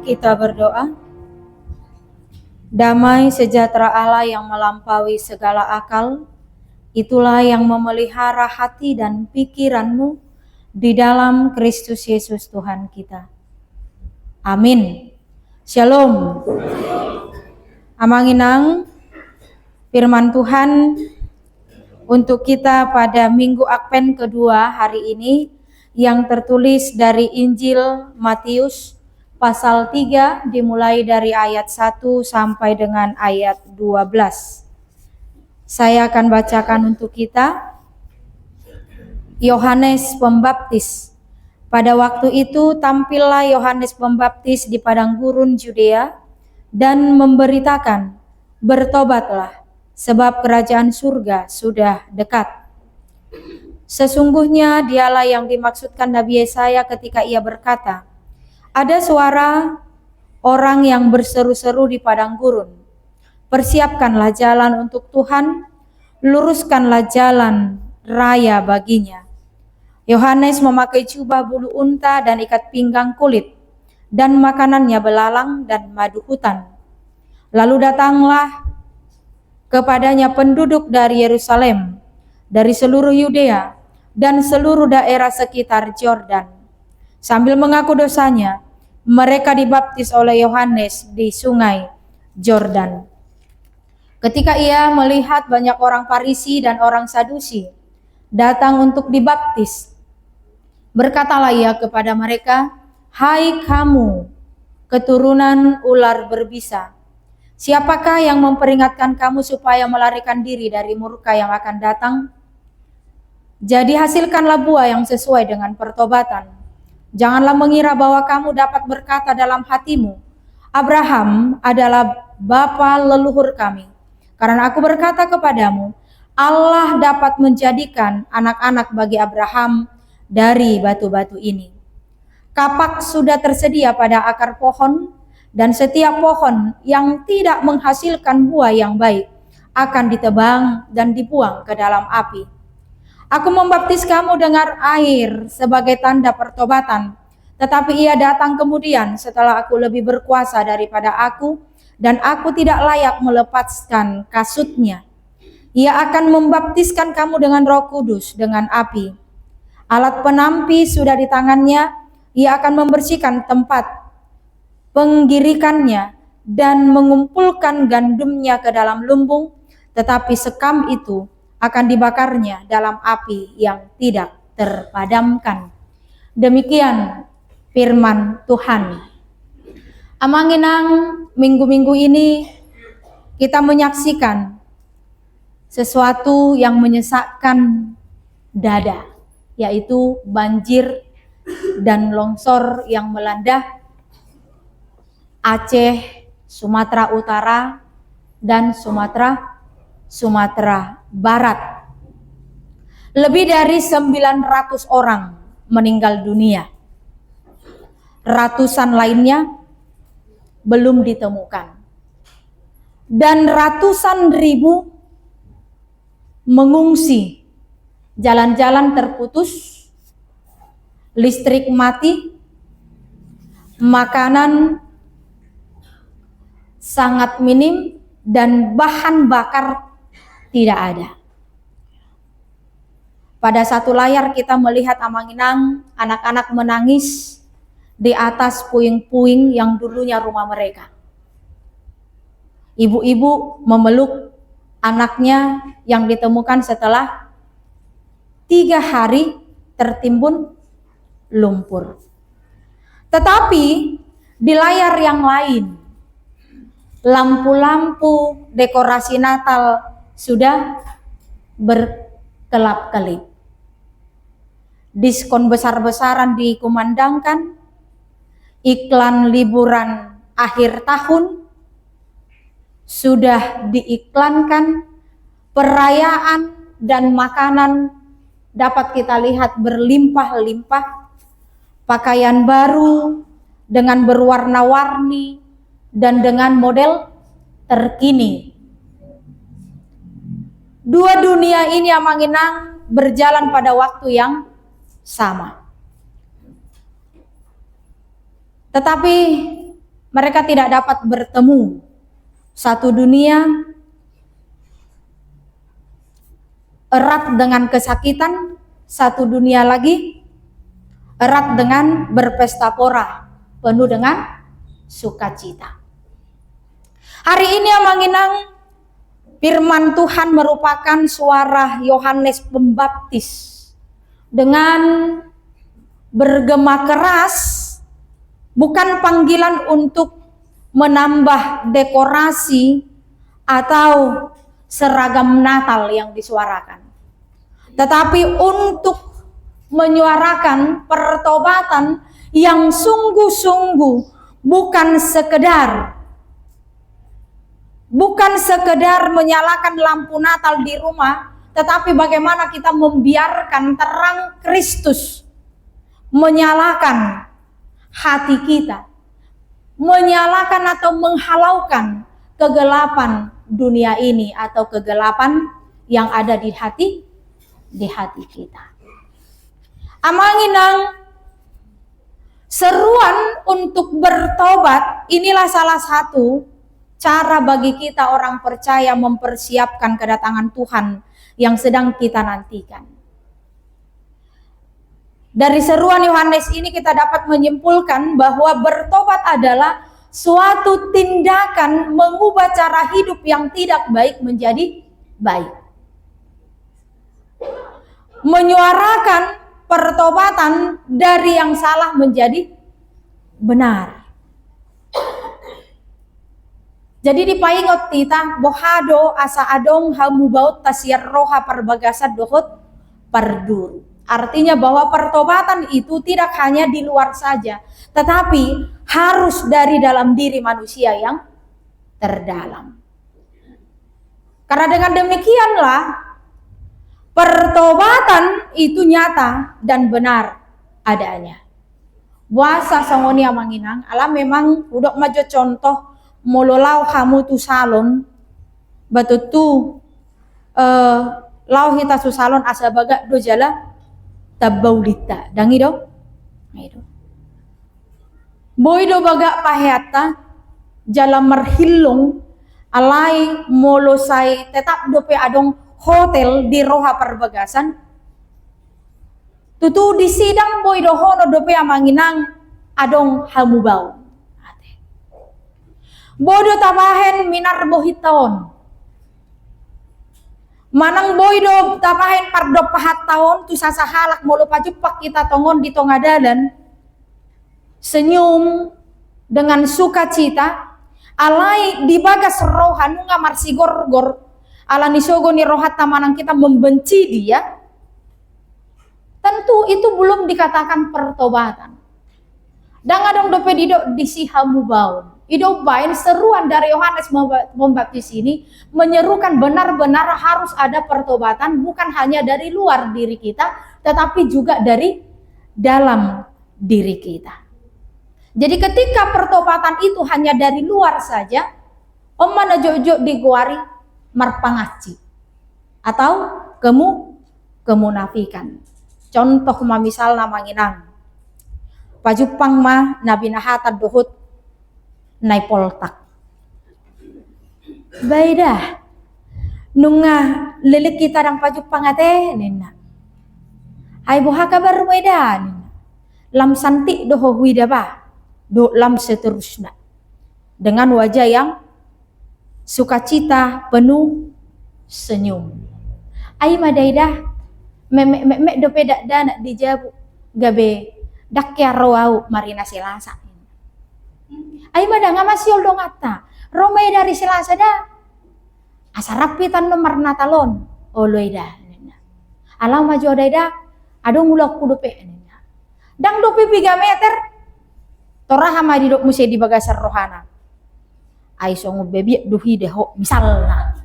Kita berdoa. Damai sejahtera Allah yang melampaui segala akal, itulah yang memelihara hati dan pikiranmu di dalam Kristus Yesus Tuhan kita. Amin. Shalom. Amanginang firman Tuhan untuk kita pada Minggu Advent kedua hari ini yang tertulis dari Injil Matius pasal 3 dimulai dari ayat 1 sampai dengan ayat 12. Saya akan bacakan untuk kita. Yohanes Pembaptis. Pada waktu itu tampillah Yohanes Pembaptis di padang gurun Yudea dan memberitakan, "Bertobatlah, sebab kerajaan surga sudah dekat." Sesungguhnya dialah yang dimaksudkan Nabi Yesaya ketika ia berkata, "Ada suara orang yang berseru-seru di padang gurun, persiapkanlah jalan untuk Tuhan, luruskanlah jalan raya baginya." Yohanes memakai jubah bulu unta dan ikat pinggang kulit, dan makanannya belalang dan madu hutan. Lalu datanglah kepadanya penduduk dari Yerusalem, dari seluruh Yudea, dan seluruh daerah sekitar Yordan. Sambil mengaku dosanya, mereka dibaptis oleh Yohanes di sungai Yordan. Ketika ia melihat banyak orang Farisi dan orang Sadusi datang untuk dibaptis, berkatalah ia kepada mereka, "Hai kamu, keturunan ular berbisa, siapakah yang memperingatkan kamu supaya melarikan diri dari murka yang akan datang? Jadi hasilkanlah buah yang sesuai dengan pertobatan. Janganlah mengira bahwa kamu dapat berkata dalam hatimu, Abraham adalah bapa leluhur kami. Karena aku berkata kepadamu, Allah dapat menjadikan anak-anak bagi Abraham dari batu-batu ini. Kapak sudah tersedia pada akar pohon, dan setiap pohon yang tidak menghasilkan buah yang baik akan ditebang dan dibuang ke dalam api. Aku membaptis kamu dengan air sebagai tanda pertobatan, tetapi ia datang kemudian setelah aku lebih berkuasa daripada aku, dan aku tidak layak melepaskan kasutnya. Ia akan membaptiskan kamu dengan Roh Kudus, dengan api. Alat penampi sudah di tangannya, ia akan membersihkan tempat penggirikannya dan mengumpulkan gandumnya ke dalam lumbung, tetapi sekam itu akan dibakarnya dalam api yang tidak terpadamkan." Demikian firman Tuhan. Amanginang, minggu-minggu ini kita menyaksikan sesuatu yang menyesakkan dada, yaitu banjir dan longsor yang melanda Aceh, Sumatera Utara, dan Sumatera Barat. Lebih dari 900 orang meninggal dunia. Ratusan lainnya belum ditemukan. Dan ratusan ribu mengungsi. Jalan-jalan terputus, listrik mati, makanan sangat minim, dan bahan bakar tidak ada. Pada satu layar kita melihat Amanginang, anak-anak menangis di atas puing-puing yang dulunya rumah mereka. Ibu-ibu memeluk anaknya yang ditemukan setelah 3 hari tertimbun lumpur. Tetapi di layar yang lain, lampu-lampu dekorasi Natal sudah berkelap-kelip. Diskon besar-besaran dikumandangkan, iklan liburan akhir tahun sudah diiklankan, perayaan dan makanan dapat kita lihat berlimpah-limpah, pakaian baru dengan berwarna-warni dan dengan model terkini. Dua dunia ini Amanginang berjalan pada waktu yang sama. Tetapi mereka tidak dapat bertemu. Satu dunia erat dengan kesakitan, satu dunia lagi erat dengan berpesta pora, penuh dengan sukacita. Hari ini Amanginang, firman Tuhan merupakan suara Yohanes Pembaptis dengan bergema keras, bukan panggilan untuk menambah dekorasi atau seragam Natal yang disuarakan, tetapi untuk menyuarakan pertobatan yang sungguh-sungguh, bukan sekedar menyalakan lampu Natal di rumah, tetapi bagaimana kita membiarkan terang Kristus menyalakan hati kita, menyalakan atau menghalaukan kegelapan dunia ini atau kegelapan yang ada di hati kita. Amanginang, seruan untuk bertobat inilah salah satu cara bagi kita orang percaya mempersiapkan kedatangan Tuhan yang sedang kita nantikan. Dari seruan Yohanes ini kita dapat menyimpulkan bahwa bertobat adalah suatu tindakan mengubah cara hidup yang tidak baik menjadi baik. Menyuarakan pertobatan dari yang salah menjadi benar. Jadi dipaingot tita bohado asa adong hamubaut tasiar roha perbagasan dohot parduru. Artinya bahwa pertobatan itu tidak hanya di luar saja, tetapi harus dari dalam diri manusia yang terdalam. Karena dengan demikianlah pertobatan itu nyata dan benar adanya. Buasa sangoni Amanginang, alam memang udah maju contoh mololau kamu tu salon, batutu lau hita su salon asa baga do jala tabaulita, dangi do, boy do baga pahiata jala merhilung alai molo sai tetap dope adong hotel di roha perbagasan tutu di sidang boy do hono dope Amanginang adong hamubau bodo tabahen minar bohitaon manang boy do tabahen pardo pahat taon tu sasahalak molo pajupak kita tongon di tongadalan senyum dengan sukacita alai di bagas rohan nga marsigor-gor ala nisogo ni rohat tamanang kita membenci dia, tentu itu belum dikatakan pertobatan. Dan adong dope dido disihamu baun. Ido bain seruan dari Yohanes Pembaptis ini menyerukan benar-benar harus ada pertobatan, bukan hanya dari luar diri kita, tetapi juga dari dalam diri kita. Jadi ketika pertobatan itu hanya dari luar saja, mana jojo diguari marpangaci atau kemunafikan. Contoh misal Amanginang, pajupang ma nabi nahatad dohut nai poltak. Baida nunga lilik kita dang pajupang ate nina. Hai boha kabar weda nina. Lam santi doho wida ba, do lam seterusnya. Dengan wajah yang sukacita penuh senyum. Ai madaidah me dope dak dana dijabu gabe dakya rawau marina silasa. Ai mada ngamasiol dong atta. Romai dari silasa da. Asarapitan nomor natalon. Oloida. Alam maju daida adong ulak kudope. Dang dope 3 meter. Toraha madi dok musi di bagasar rohana. Ai songo bebi duhi deho misalna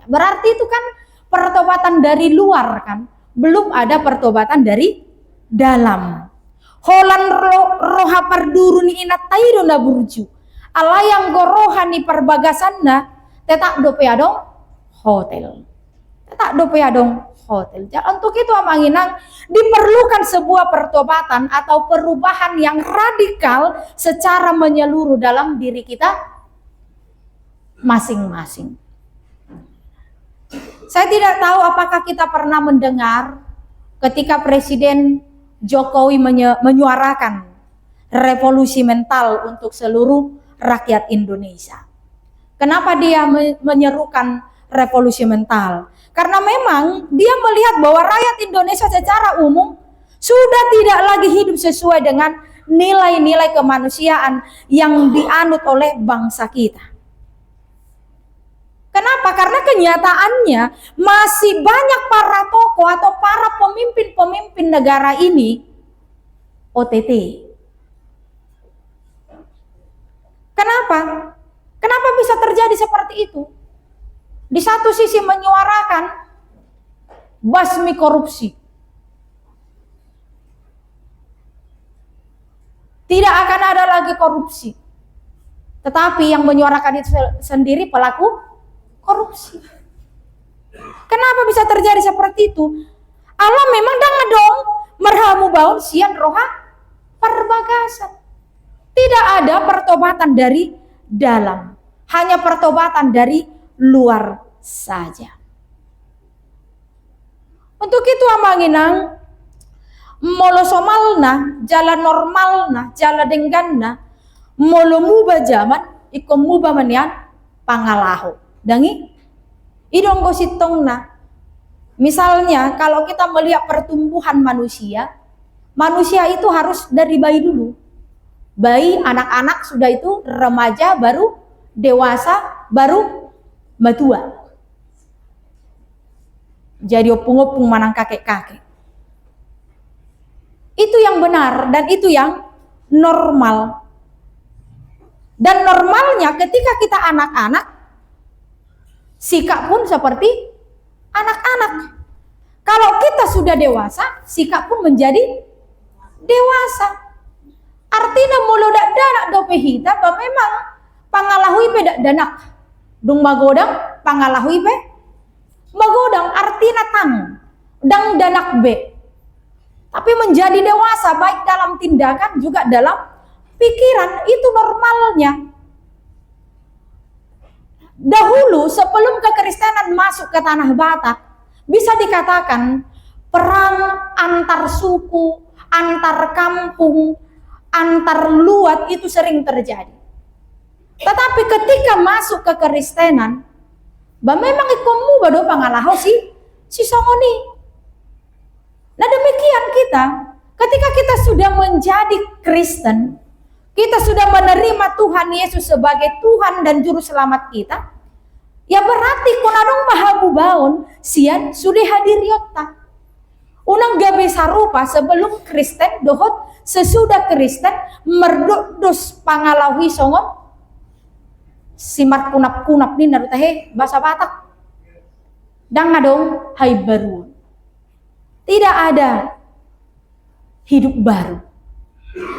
berarti itu kan pertobatan dari luar kan, belum ada pertobatan dari dalam. Holan roha parduruni inat taido na burju ala yang gorohani perbagasanna tetap dope adong hotel Tak dope ya dong hotel. Untuk itu amanginang diperlukan sebuah pertobatan atau perubahan yang radikal secara menyeluruh dalam diri kita masing-masing. Saya tidak tahu apakah kita pernah mendengar ketika Presiden Jokowi menyuarakan revolusi mental untuk seluruh rakyat Indonesia. Kenapa dia menyerukan revolusi mental? Karena memang dia melihat bahwa rakyat Indonesia secara umum sudah tidak lagi hidup sesuai dengan nilai-nilai kemanusiaan yang dianut oleh bangsa kita. Kenapa? Karena kenyataannya masih banyak para tokoh atau para pemimpin-pemimpin negara ini OTT. Kenapa? Kenapa bisa terjadi seperti itu? Di satu sisi menyuarakan basmi korupsi. Tidak akan ada lagi korupsi. Tetapi yang menyuarakan itu sendiri pelaku korupsi. Kenapa bisa terjadi seperti itu? Allah memang dong merhamu baun sian roha perbagasan. Tidak ada pertobatan dari dalam, hanya pertobatan dari luar saja. Untuk itu amanginang molo somalna, jalan normalna, jalan dengganna, molo muba zaman, ikom muba manian pangalaho. Dangi idong gositongna. Misalnya kalau kita melihat pertumbuhan manusia, manusia itu harus dari bayi dulu. Bayi, anak-anak, sudah itu remaja, baru dewasa, baru matua. Jadi opung-opung manang kakek-kakek. Itu yang benar dan itu yang normal. Dan normalnya ketika kita anak-anak, sikap pun seperti anak-anak. Kalau kita sudah dewasa, sikap pun menjadi dewasa. Artinya mulu dak danak dope hita bahwa memang pangalahui pe dak danak. Dung magodang pangalahui pe magodang artinya tang dang danak be. Tapi menjadi dewasa baik dalam tindakan juga dalam pikiran, itu normalnya. Dahulu sebelum kekristenan masuk ke tanah Batak, bisa dikatakan perang antar suku, antar kampung, antar luat itu sering terjadi. Tetapi ketika masuk ke kekristenan, memang ikomu bado pangalaho si songoni. Nah demikian kita, ketika kita sudah menjadi Kristen, kita sudah menerima Tuhan Yesus sebagai Tuhan dan Juru Selamat kita, ya berarti kunadong mahabu baon sian sudah hadir yotta. Unang gabe sarupa sebelum Kristen dohot sesudah Kristen merdos pangalawi songon simar kunap-kunap ni narutahe bahasa Batak. Dang adong hai baru. Tidak ada hidup baru.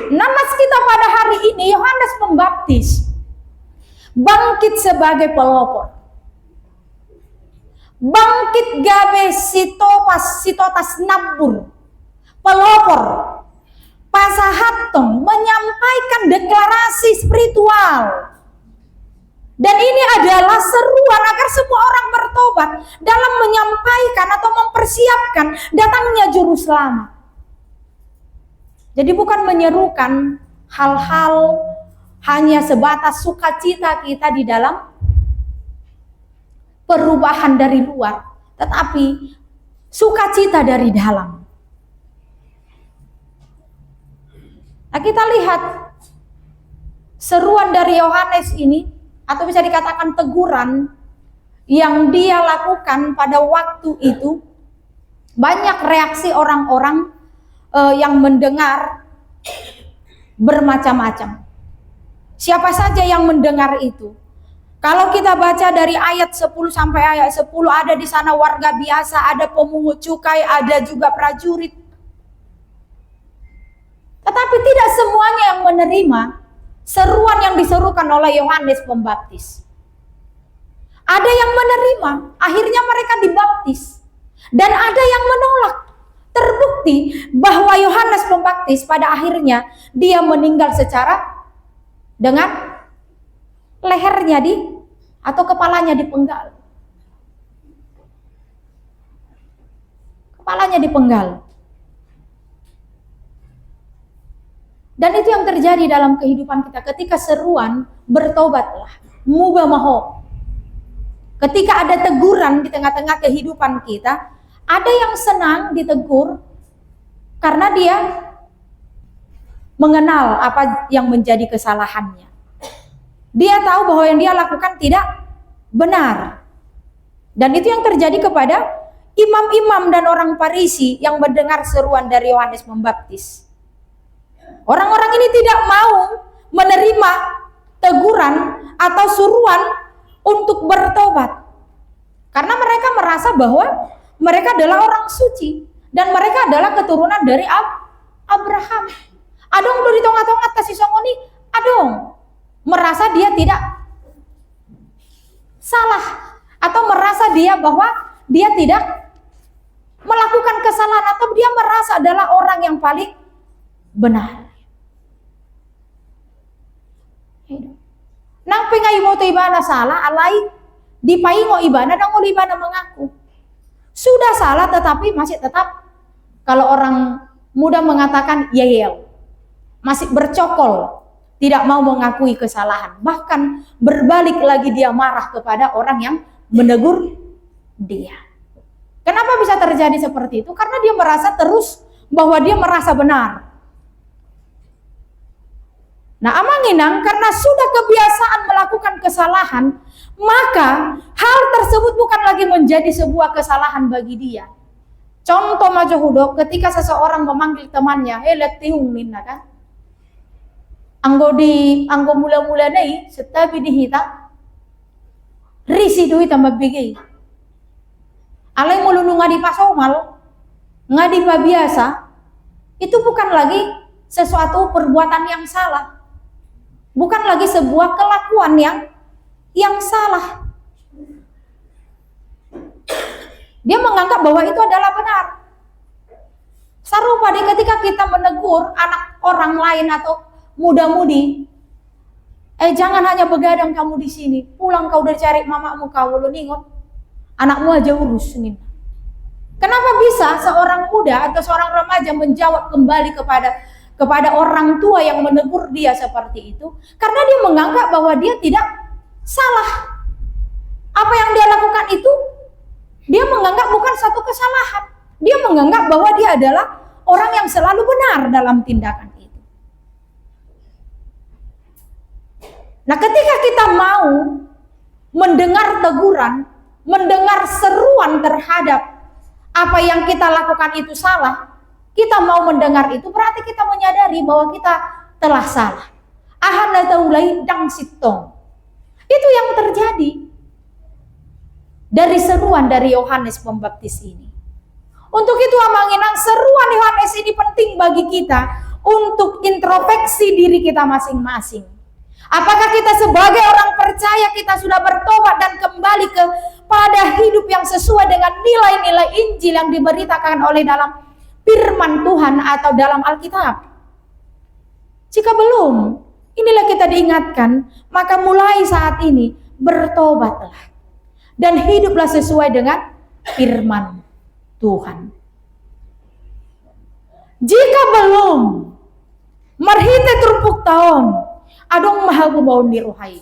Namas kita pada hari ini Yohanes Pembaptis bangkit sebagai pelopor. Bangkit gabe sitotas nabur pelopor pasahatong menyampaikan deklarasi spiritual, dan ini adalah seruan agar semua orang bertobat dalam menyampaikan atau mempersiapkan datangnya Juru Selamat. Jadi bukan menyerukan hal-hal hanya sebatas sukacita kita di dalam perubahan dari luar, tetapi sukacita dari dalam. Nah, kita lihat seruan dari Yohanes ini, atau bisa dikatakan teguran yang dia lakukan pada waktu itu. Banyak reaksi orang-orang yang mendengar bermacam-macam. Siapa saja yang mendengar itu? Kalau kita baca dari ayat 10 sampai ayat 10, ada di sana warga biasa, ada pemungut cukai, ada juga prajurit. Tetapi tidak semuanya yang menerima seruan yang diserukan oleh Yohanes Pembaptis. Ada yang menerima, akhirnya mereka dibaptis. Dan ada yang menolak. Terbukti bahwa Yohanes Pembaptis pada akhirnya dia meninggal secara dengan lehernya atau kepalanya dipenggal. Kepalanya dipenggal. Dan itu yang terjadi dalam kehidupan kita ketika seruan bertobatlah, mubah maho. Ketika ada teguran di tengah-tengah kehidupan kita, ada yang senang ditegur karena dia mengenal apa yang menjadi kesalahannya. Dia tahu bahwa yang dia lakukan tidak benar. Dan itu yang terjadi kepada imam-imam dan orang Farisi yang mendengar seruan dari Yohanes Pembaptis. Orang-orang ini tidak mau menerima teguran atau suruan untuk bertobat. Karena mereka merasa bahwa mereka adalah orang suci dan mereka adalah keturunan dari Abraham. Adong do di tongah-tongah kasih songoni, adong merasa dia tidak salah atau merasa dia bahwa dia tidak melakukan kesalahan atau dia merasa adalah orang yang paling benar. Nang pengai mo to ibana salah, alai dipaingo ibana dan uli ibana mengaku sudah salah, tetapi masih tetap, kalau orang muda mengatakan yeyel, masih bercokol, tidak mau mengakui kesalahan, bahkan berbalik lagi dia marah kepada orang yang menegur dia. Kenapa bisa terjadi seperti itu? Karena dia merasa terus bahwa dia merasa benar. Nah, amanginang karena sudah kebiasaan melakukan kesalahan, maka hal tersebut bukan lagi menjadi sebuah kesalahan bagi dia. Contoh majohudo, ketika seseorang memanggil temannya, letiung minna kan? Anggo mula-mula nai, setabi dihita, risi duit tambah bigi. Alay mulunu ngadi pasomal, ngadi biasa, itu bukan lagi sesuatu perbuatan yang salah. Bukan lagi sebuah kelakuan yang salah. Dia menganggap bahwa itu adalah benar. Sarupa ketika kita menegur anak orang lain atau muda-mudi, jangan hanya begadang kamu di sini, pulang kau udah cari mamamu kau lu ningot, anakmu aja urus nih. Kenapa bisa seorang muda atau seorang remaja menjawab kembali kepada orang tua yang menegur dia seperti itu? Karena dia menganggap bahwa dia tidak salah. Apa yang dia lakukan itu, dia menganggap bukan satu kesalahan. Dia menganggap bahwa dia adalah orang yang selalu benar dalam tindakan itu. Nah, ketika kita mau mendengar teguran, mendengar seruan terhadap apa yang kita lakukan itu salah, kita mau mendengar itu berarti kita menyadari bahwa kita telah salah. Ahana taulai dang sitong. Itu yang terjadi dari seruan dari Yohanes Pembaptis ini. Untuk itu amanginang, seruan Yohanes ini penting bagi kita untuk introspeksi diri kita masing-masing. Apakah kita sebagai orang percaya kita sudah bertobat dan kembali kepada hidup yang sesuai dengan nilai-nilai Injil yang diberitakan oleh dalam firman Tuhan atau dalam Alkitab? Jika belum, inilah kita diingatkan, maka mulai saat ini bertobatlah dan hiduplah sesuai dengan firman Tuhan. Jika belum, marhite terpuk tahun, adong mahagu baun di rohai.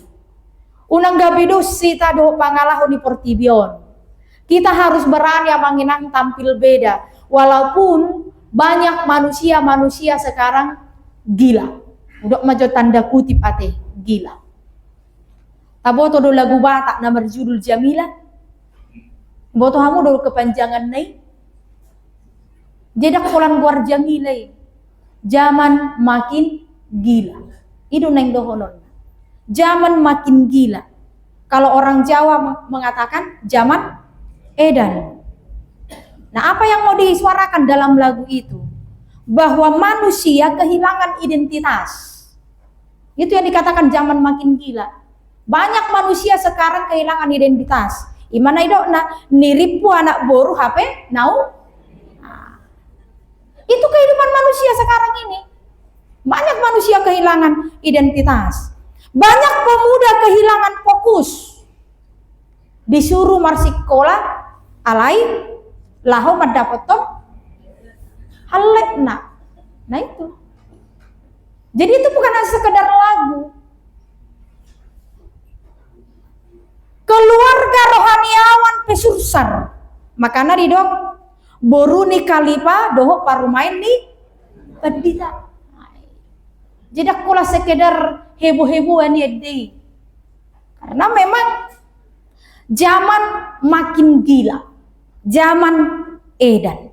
Unang gabidus sita do pangalahon di portibion. Kita harus berani manginang tampil beda. Walaupun banyak manusia sekarang gila. Udah majo tanda kutip ate gila. Taboto do lagu Batak na berjudul Jamila. Boto hamu do kepanjangan nai. Jedak pulang guar Jamila. Zaman makin gila. Itu neng dohonon. Zaman makin gila. Kalau orang Jawa mengatakan zaman edan. Nah, apa yang mau disuarakan dalam lagu itu? Bahwa manusia kehilangan identitas. Itu yang dikatakan zaman makin gila. Banyak manusia sekarang kehilangan identitas. Imana idokna niripu anak boru HP nau. Nah, itu kehidupan manusia sekarang ini. Banyak manusia kehilangan identitas. Banyak pemuda kehilangan fokus. Disuruh marsikola alai laho mendapatkan halekna. Nah itu. Jadi itu bukan hanya sekedar lagu. Keluarga rohaniawan pesursar. Makanya di dok boru ni kalipa doho parumain ni pedita. Jadi akulah sekedar heboh-hebohan ya deh. Karena memang zaman makin gila. Zaman edan.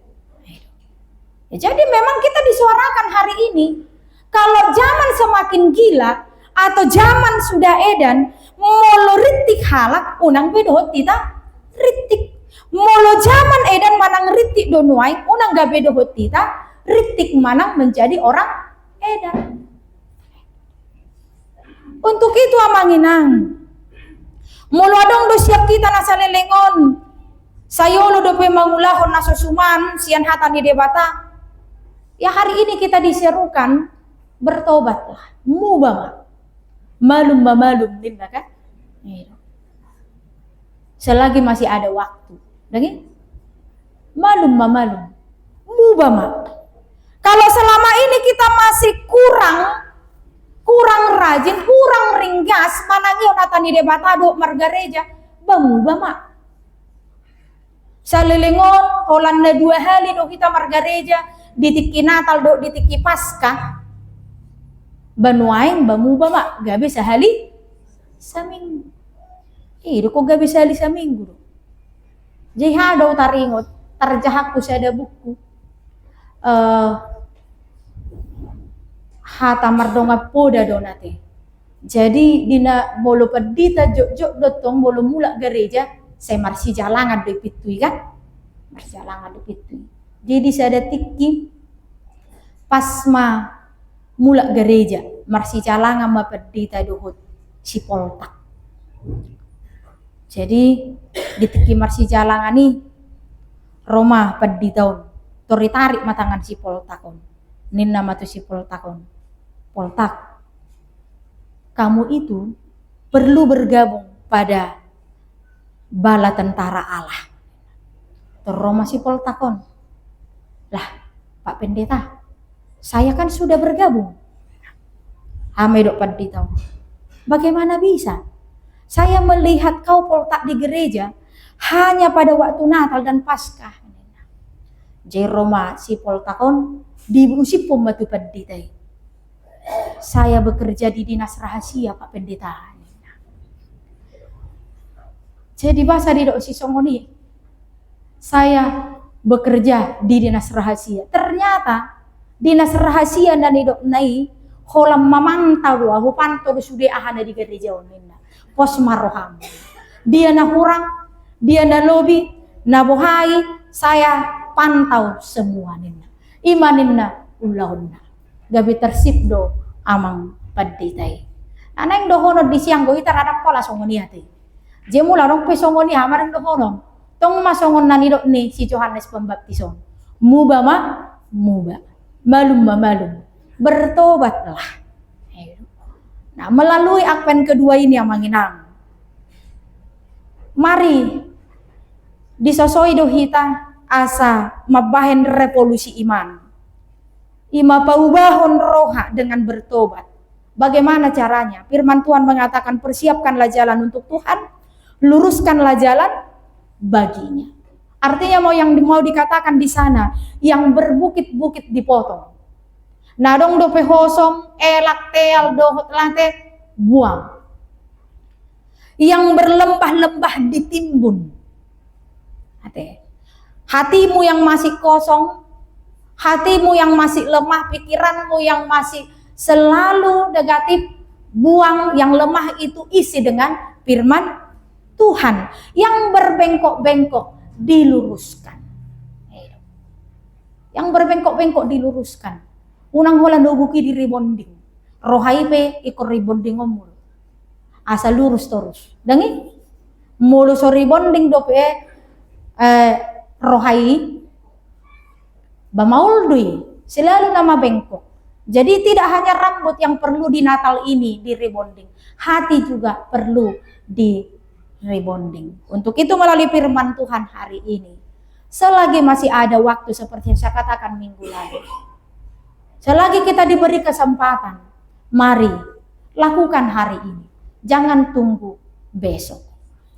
Ya, jadi memang kita disuarakan hari ini. Kalau zaman semakin gila atau zaman sudah edan, molo ritik halak unang bedo tita ritik. Molo zaman edan manang ritik donuai unang gak bedo tita ritik manang menjadi orang edan. Untuk itu amanginang. Molo adong do siap kita nasalelengon. Sayolo do pe mangulahon nasusuman sian hatani debata. Ya hari ini kita diserukan bertobatlah, mubama, malum ninda kan? Selagi masih ada waktu, lagi malum, mubama. Kalau selama ini kita masih kurang rajin, kurang ringgas, managi onatani debatado margareja, bamubama. Salilingon, Holanda 2 hari do kita margareja, ditiki Natal do ditiki Paskah. Banuain bamuba mak gabi sehali seminggu. Ih, kok gabi sehali seminggu. Jadi ada taringot, terjahak ada buku. Hata mardonga poda donate. Jadi dina bolo pedita jok dotong bolo mula gereja, saya marsi jalangan do pitui kan? Marsi jalangan do pitui. Jadi saya ada tiki pasma mula gereja marsi jalangan ma pedita dohot si poltak. Jadi ditiki marsi jalangan nih Roma peditaon tori tarik matangan si poltakon. Nin nama tu si poltakon. Poltak, kamu itu perlu bergabung pada bala tentara Allah. Roma si poltakon. Lah, Pak Pendeta, saya kan sudah bergabung. Hamedok pendeta. Bagaimana bisa? Saya melihat kau poltak di gereja hanya pada waktu Natal dan Paskah. Jeroma si poltakon diusip pembantu pendeta. Saya bekerja di dinas rahasia Pak Pendeta. Jadi bahasa di dok si songoni. Saya bekerja di dinas rahasia. Ternyata dinas rahasia dan idok nai holam mamantau aku pantau sudah ahana di gereja onina pos maroham dia na hurang dia na lobi na bohai saya pantau semua nina imaninna ulahunna gabi tersip do amang paditai anang do hono di siang go hitar ada pola songoni ate jemula rong pe songoni amaran do hono tong masongon nani do ni si Yohanes Pembaptison muba malum bertobatlah. Nah, melalui akpen kedua ini yang menginang. Mari disosoi dohita asa mabahen revolusi iman. Ima paubahon roha dengan bertobat. Bagaimana caranya? Firman Tuhan mengatakan persiapkanlah jalan untuk Tuhan, luruskanlah jalan baginya. Artinya yang mau dikatakan di sana, yang berbukit-bukit dipotong. Nadong dope hosong, elak teal dohot late, buang. Yang berlembah-lembah ditimbun. Hatimu yang masih kosong, hatimu yang masih lemah, pikiranmu yang masih selalu negatif, buang yang lemah itu isi dengan firman Tuhan. Yang berbengkok-bengkok diluruskan. Yang berbengkok-bengkok diluruskan. Unang hola no buki di rebonding. Rohaipe ikor rebonding omul. Asa lurus terus. Dengi? Mulu sorry bonding dope rohai bamaul dui selalu nama bengkok. Jadi tidak hanya rambut yang perlu di Natal ini di rebonding, hati juga perlu di rebonding. Untuk itu melalui firman Tuhan hari ini, selagi masih ada waktu seperti yang saya katakan minggu lalu, selagi kita diberi kesempatan, mari lakukan hari ini. Jangan tunggu besok,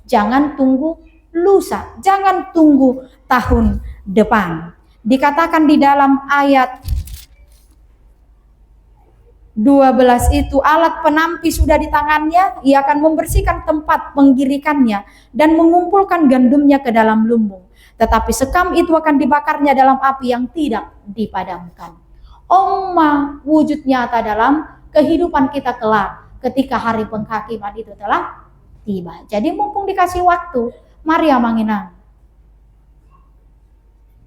jangan tunggu lusa, jangan tunggu tahun depan. Dikatakan di dalam ayat 12 itu, alat penampi sudah di tangannya, ia akan membersihkan tempat penggirikannya dan mengumpulkan gandumnya ke dalam lumbung. Tetapi sekam itu akan dibakarnya dalam api yang tidak dipadamkan. Oma wujud nyata dalam kehidupan kita kelak ketika hari penghakiman itu telah tiba. Jadi mumpung dikasih waktu, mari amanginang.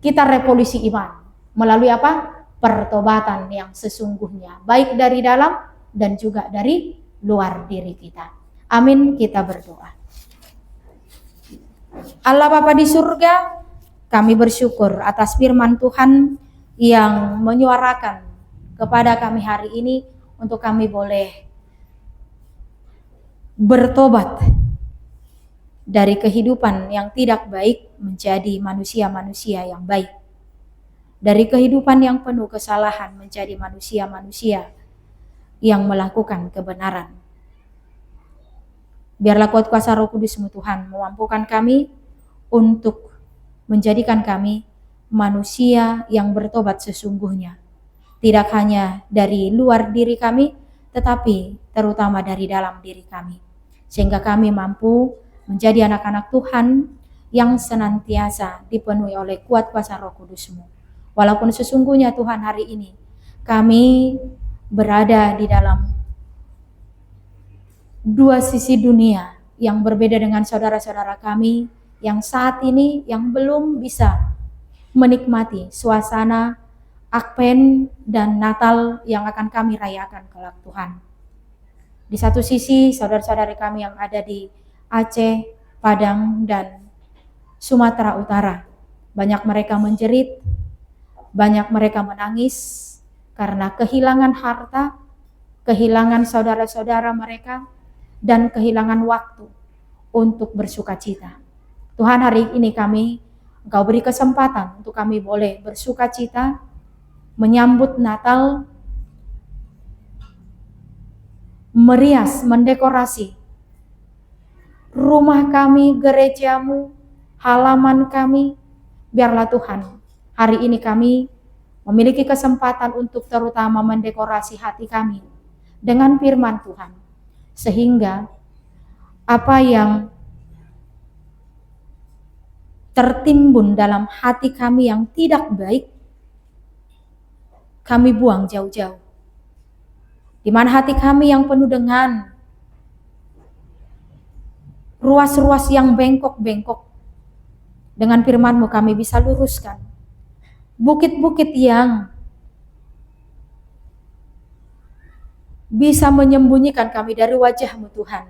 Kita revolusi iman melalui apa? Pertobatan yang sesungguhnya, baik dari dalam dan juga dari luar diri kita. Amin, kita berdoa. Allah Bapa di surga, kami bersyukur atas firman Tuhan yang menyuarakan kepada kami hari ini untuk kami boleh bertobat dari kehidupan yang tidak baik menjadi manusia-manusia yang baik. Dari kehidupan yang penuh kesalahan menjadi manusia-manusia yang melakukan kebenaran. Biarlah kuat kuasa Roh Kudus-Mu Tuhan memampukan kami untuk menjadikan kami manusia yang bertobat sesungguhnya. Tidak hanya dari luar diri kami, tetapi terutama dari dalam diri kami. Sehingga kami mampu menjadi anak-anak Tuhan yang senantiasa dipenuhi oleh kuat kuasa Roh Kudus-Mu. Walaupun sesungguhnya Tuhan hari ini kami berada di dalam dua sisi dunia yang berbeda dengan saudara-saudara kami yang saat ini yang belum bisa menikmati suasana Advent dan Natal yang akan kami rayakan kelak Tuhan. Di satu sisi saudara-saudari kami yang ada di Aceh, Padang, dan Sumatera Utara, banyak mereka menjerit, banyak mereka menangis karena kehilangan harta, kehilangan saudara-saudara mereka, dan kehilangan waktu untuk bersukacita. Tuhan, hari ini Engkau beri kesempatan untuk kami boleh bersukacita, menyambut Natal, merias, mendekorasi rumah kami, gerejamu, halaman kami. Biarlah Tuhan, hari ini kami memiliki kesempatan untuk terutama mendekorasi hati kami dengan firman Tuhan. Sehingga apa yang tertimbun dalam hati kami yang tidak baik, kami buang jauh-jauh. Di mana hati kami yang penuh dengan ruas-ruas yang bengkok-bengkok, dengan firman-Mu kami bisa luruskan. Bukit-bukit yang bisa menyembunyikan kami dari wajah-Mu Tuhan,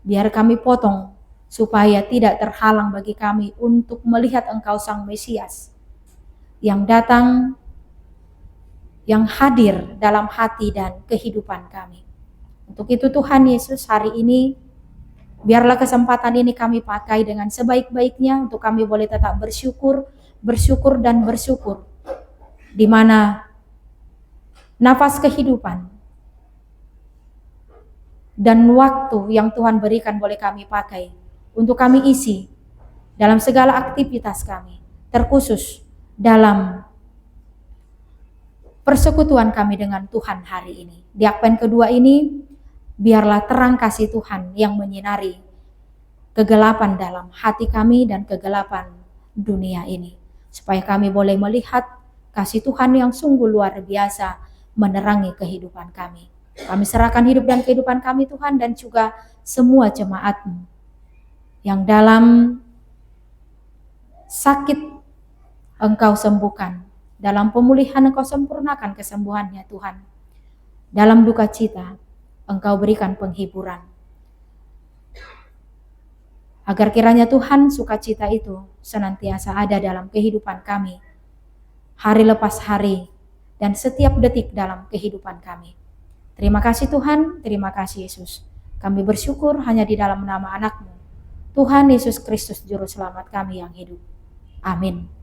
biar kami potong supaya tidak terhalang bagi kami untuk melihat Engkau Sang Mesias yang datang, yang hadir dalam hati dan kehidupan kami. Untuk itu Tuhan Yesus, hari ini biarlah kesempatan ini kami pakai dengan sebaik-baiknya untuk kami boleh tetap bersyukur, bersyukur dan bersyukur, di mana nafas kehidupan dan waktu yang Tuhan berikan boleh kami pakai untuk kami isi dalam segala aktivitas kami, terkhusus dalam persekutuan kami dengan Tuhan hari ini. Di Advent kedua ini, biarlah terang kasih Tuhan yang menyinari kegelapan dalam hati kami dan kegelapan dunia ini, supaya kami boleh melihat kasih Tuhan yang sungguh luar biasa menerangi kehidupan kami. Kami serahkan hidup dan kehidupan kami Tuhan, dan juga semua jemaat-Mu yang dalam sakit Engkau sembuhkan, dalam pemulihan Engkau sempurnakan kesembuhannya Tuhan, dalam duka cita Engkau berikan penghiburan. Agar kiranya Tuhan sukacita itu senantiasa ada dalam kehidupan kami, hari lepas hari, dan setiap detik dalam kehidupan kami. Terima kasih Tuhan, terima kasih Yesus. Kami bersyukur hanya di dalam nama anak-Mu, Tuhan Yesus Kristus Juru Selamat kami yang hidup. Amin.